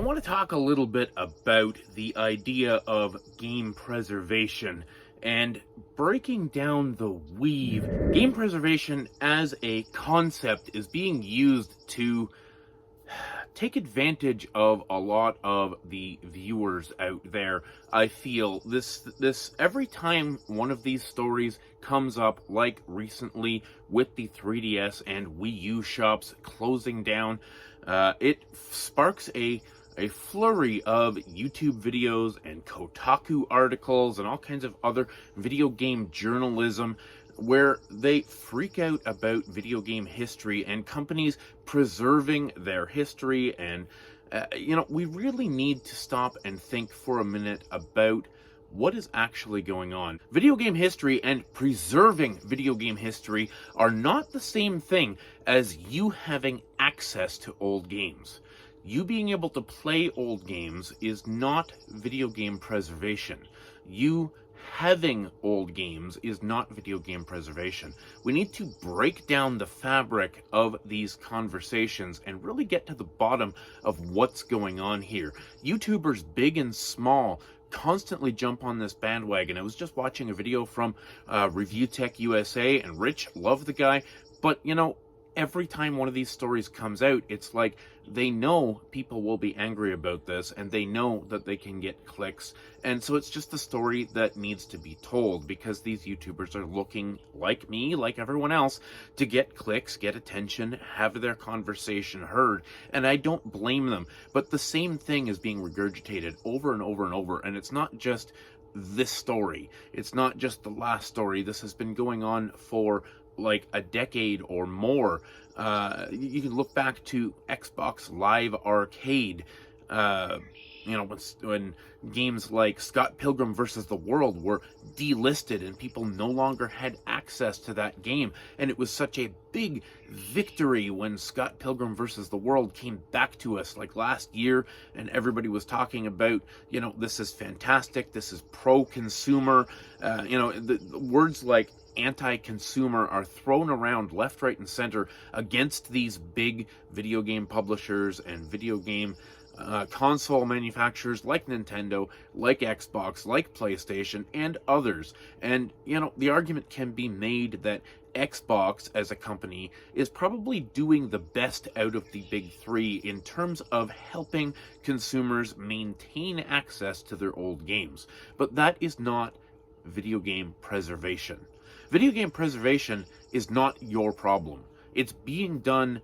want to talk a little bit about the idea of game preservation and breaking down the weave. Game preservation as a concept is being used to take advantage of a lot of the viewers out there. I feel this every time one of these stories comes up, like recently with the 3DS and Wii U shops closing down, it sparks a flurry of YouTube videos and Kotaku articles and all kinds of other video game journalism where they freak out about video game history and companies preserving their history. And, we really need to stop and think for a minute about what is actually going on. Video game history and preserving video game history are not the same thing as you having access to old games. You being able to play old games is not video game preservation. You having old games is not video game preservation. We need to break down the fabric of these conversations and really get to the bottom of what's going on here. YouTubers big and small constantly jump on this bandwagon. I was just watching a video from Review Tech USA, and Rich, love the guy, but every time one of these stories comes out, it's like they know people will be angry about this and they know that they can get clicks. And so it's just a story that needs to be told because these YouTubers are looking, like me, like everyone else, to get clicks, get attention, have their conversation heard. And I don't blame them. But the same thing is being regurgitated over and over and over. And it's not just this story. It's not just the last story. This has been going on for like a decade or more. You can look back to Xbox Live Arcade, when games like Scott Pilgrim vs. the World were delisted and people no longer had access to that game. And it was such a big victory when Scott Pilgrim vs. the World came back to us like last year, and everybody was talking about, this is fantastic, this is pro-consumer. The words like anti-consumer are thrown around left, right, and center against these big video game publishers and video game console manufacturers like Nintendo, like Xbox, like PlayStation, and others. And, the argument can be made that Xbox as a company is probably doing the best out of the big three in terms of helping consumers maintain access to their old games. But that is not video game preservation. Video game preservation is not your problem. It's being done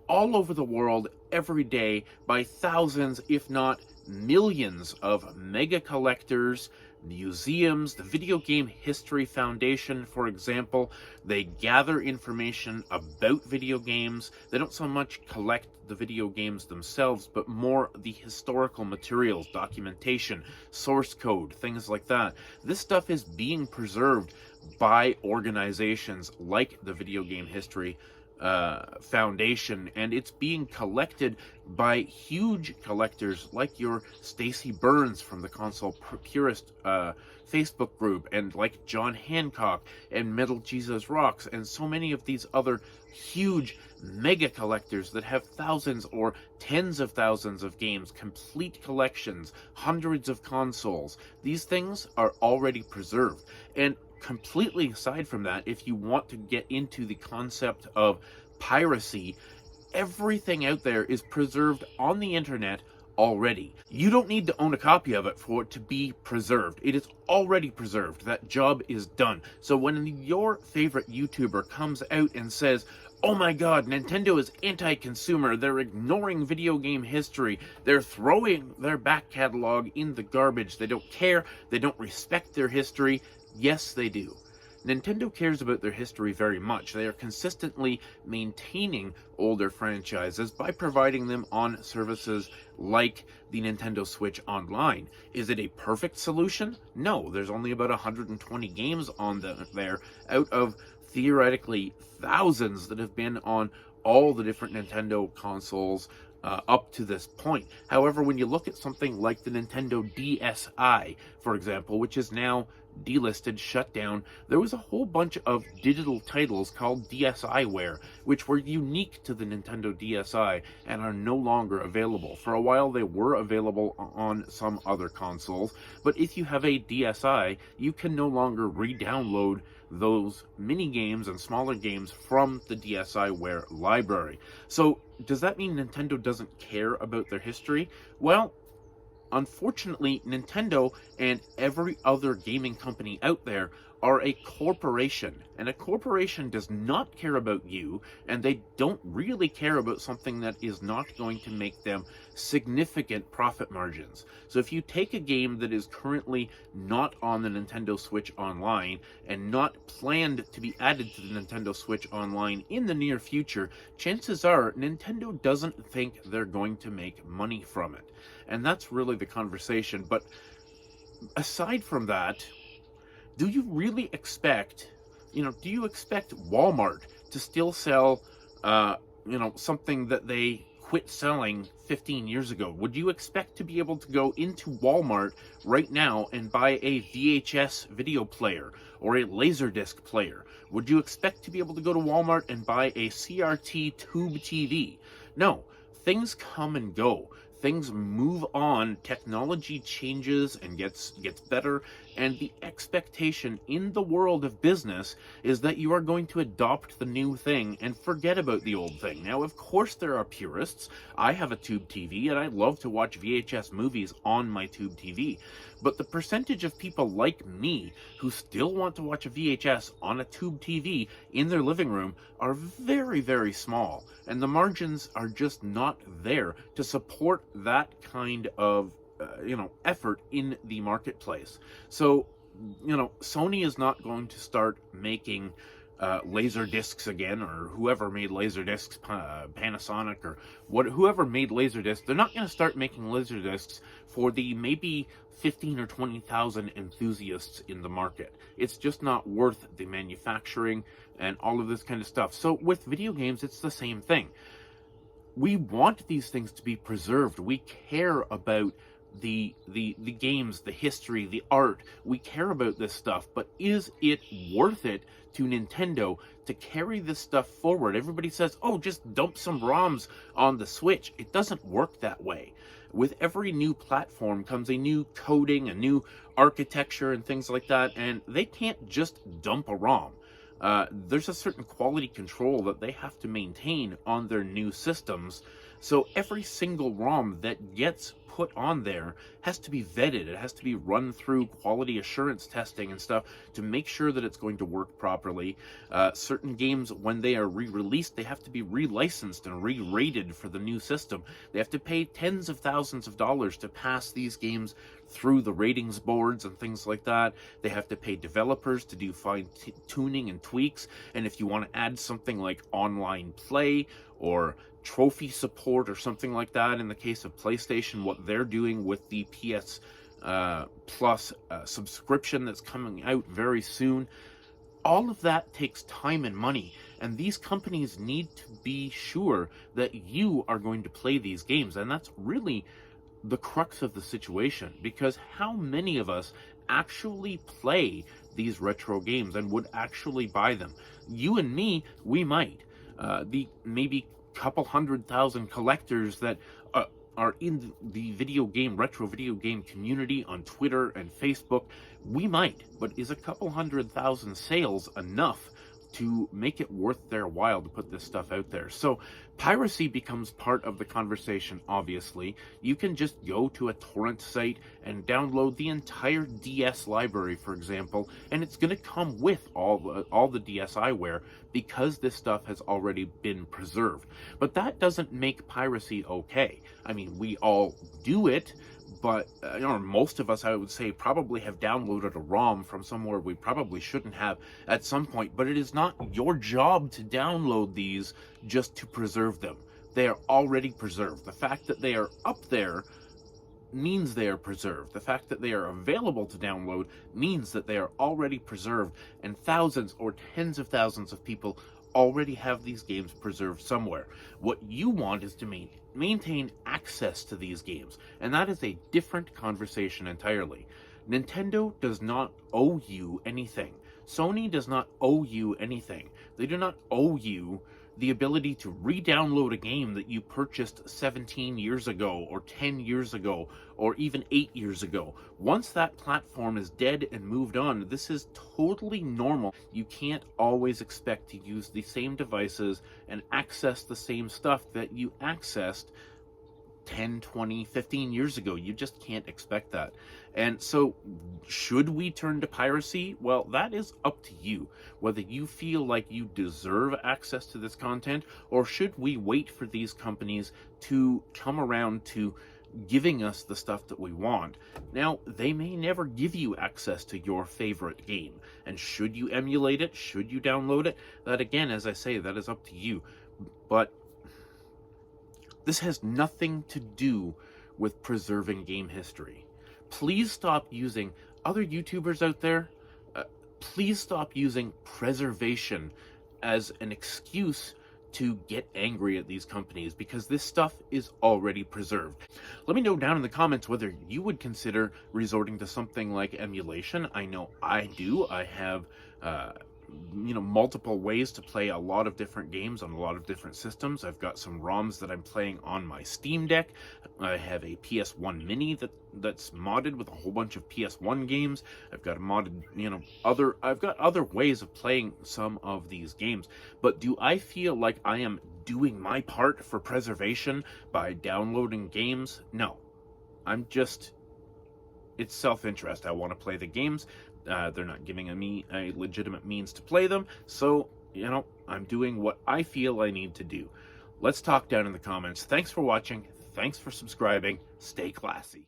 all over the world every day by thousands, if not millions, of mega collectors, museums. The Video Game History Foundation, for example, they gather information about video games. They don't so much collect the video games themselves, but more the historical materials, documentation, source code, things like that. This stuff is being preserved by organizations like the Video Game History Foundation, and it's being collected by huge collectors like your Stacy Burns from the Console Purist Facebook group, and like John Hancock and Metal Jesus Rocks, and so many of these other huge mega collectors that have thousands or tens of thousands of games, complete collections, hundreds of consoles. These things are already preserved. And completely aside from that, if you want to get into the concept of piracy, everything out there is preserved on the internet already. You don't need to own a copy of it for it to be preserved. It is already preserved. That job is done. So when your favorite YouTuber comes out and says, "Oh my god, Nintendo is anti-consumer, they're ignoring video game history, they're throwing their back catalog in the garbage, they don't care, they don't respect their history," yes, they do. Nintendo cares about their history very much. They are consistently maintaining older franchises by providing them on services like the Nintendo Switch Online. Is it a perfect solution? No, there's only about 120 games on there out of theoretically thousands that have been on all the different Nintendo consoles up to this point. However, when you look at something like the Nintendo DSi, for example, which is now delisted, shut down, there was a whole bunch of digital titles called DSiWare, which were unique to the Nintendo DSi and are no longer available. For a while, they were available on some other consoles, but if you have a DSi, you can no longer re-download those mini games and smaller games from the DSiWare library. So, does that mean Nintendo doesn't care about their history? Well, unfortunately, Nintendo and every other gaming company out there are a corporation, and a corporation does not care about you, and they don't really care about something that is not going to make them significant profit margins. So if you take a game that is currently not on the Nintendo Switch Online and not planned to be added to the Nintendo Switch Online in the near future, chances are Nintendo doesn't think they're going to make money from it. And that's really the conversation. But aside from that, do you really expect, do you expect Walmart to still sell, something that they quit selling 15 years ago? Would you expect to be able to go into Walmart right now and buy a VHS video player or a Laserdisc player? Would you expect to be able to go to Walmart and buy a CRT tube TV? No, things come and go. Things move on, technology changes and gets better, and the expectation in the world of business is that you are going to adopt the new thing and forget about the old thing. Now, of course, there are purists. I have a tube TV, and I love to watch VHS movies on my tube TV. But the percentage of people like me who still want to watch a VHS on a tube TV in their living room are very, very small. And the margins are just not there to support that kind of, effort in the marketplace. So, Sony is not going to start making laser discs again, or whoever made laser discs, Panasonic or whoever made laser discs. They're not going to start making laser discs for the maybe 15 or 20,000 enthusiasts in the market. It's just not worth the manufacturing and all of this kind of stuff. So with video games, it's the same thing. We want these things to be preserved. We care about the games, the history, the art. We care about this stuff, but is it worth it to Nintendo to carry this stuff forward? Everybody says, oh, just dump some ROMs on the Switch. It doesn't work that way. With every new platform comes a new coding, a new architecture, and things like that, and they can't just dump a ROM. There's a certain quality control that they have to maintain on their new systems. So every single ROM that gets put on there has to be vetted. It has to be run through quality assurance testing and stuff to make sure that it's going to work properly. Certain games, when they are re-released, they have to be re-licensed and re-rated for the new system. They have to pay tens of thousands of dollars to pass these games through the ratings boards and things like that. They have to pay developers to do fine-tuning and tweaks. And if you want to add something like online play or trophy support or something like that, in the case of PlayStation, what they're doing with the PS Plus subscription that's coming out very soon, all of that takes time and money, and these companies need to be sure that you are going to play these games. And that's really the crux of the situation, because how many of us actually play these retro games and would actually buy them? You and me, we might. The maybe couple 100,000 collectors that are in the retro video game community on Twitter and Facebook, we might. But is a couple 100,000 sales enough to make it worth their while to put this stuff out there? So piracy becomes part of the conversation, obviously. You can just go to a torrent site and download the entire DS library, for example, and it's going to come with all the DSiWare because this stuff has already been preserved. But that doesn't make piracy okay. I mean, we all do it, but most of us, I would say, probably have downloaded a ROM from somewhere we probably shouldn't have at some point. But it is not your job to download these just to preserve them. They are already preserved. The fact that they are up there means they are preserved. The fact that they are available to download means that they are already preserved, and thousands or tens of thousands of people already have these games preserved somewhere. What you want is to maintain access to these games, and that is a different conversation entirely. Nintendo does not owe you anything. Sony does not owe you anything. They do not owe you the ability to re-download a game that you purchased 17 years ago or 10 years ago or even 8 years ago. Once that platform is dead and moved on, this is totally normal. You can't always expect to use the same devices and access the same stuff that you accessed 10, 20, 15 years ago. You just can't expect that. And so, should we turn to piracy? Well, that is up to you. Whether you feel like you deserve access to this content, or should we wait for these companies to come around to giving us the stuff that we want. Now, they may never give you access to your favorite game. And should you emulate it? Should you download it? That, again, as I say, that is up to you. But this has nothing to do with preserving game history. Please stop using other YouTubers out there. Please stop using preservation as an excuse to get angry at these companies, because this stuff is already preserved. Let me know down in the comments whether you would consider resorting to something like emulation. I know I do. I have multiple ways to play a lot of different games on a lot of different systems. I've got some ROMs that I'm playing on my Steam Deck. I have a PS1 Mini that's modded with a whole bunch of PS1 games. I've got a modded, I've got other ways of playing some of these games. But do I feel like I am doing my part for preservation by downloading games? No. It's self-interest. I want to play the games. They're not giving me a legitimate means to play them, so, I'm doing what I feel I need to do. Let's talk down in the comments. Thanks for watching. Thanks for subscribing. Stay classy.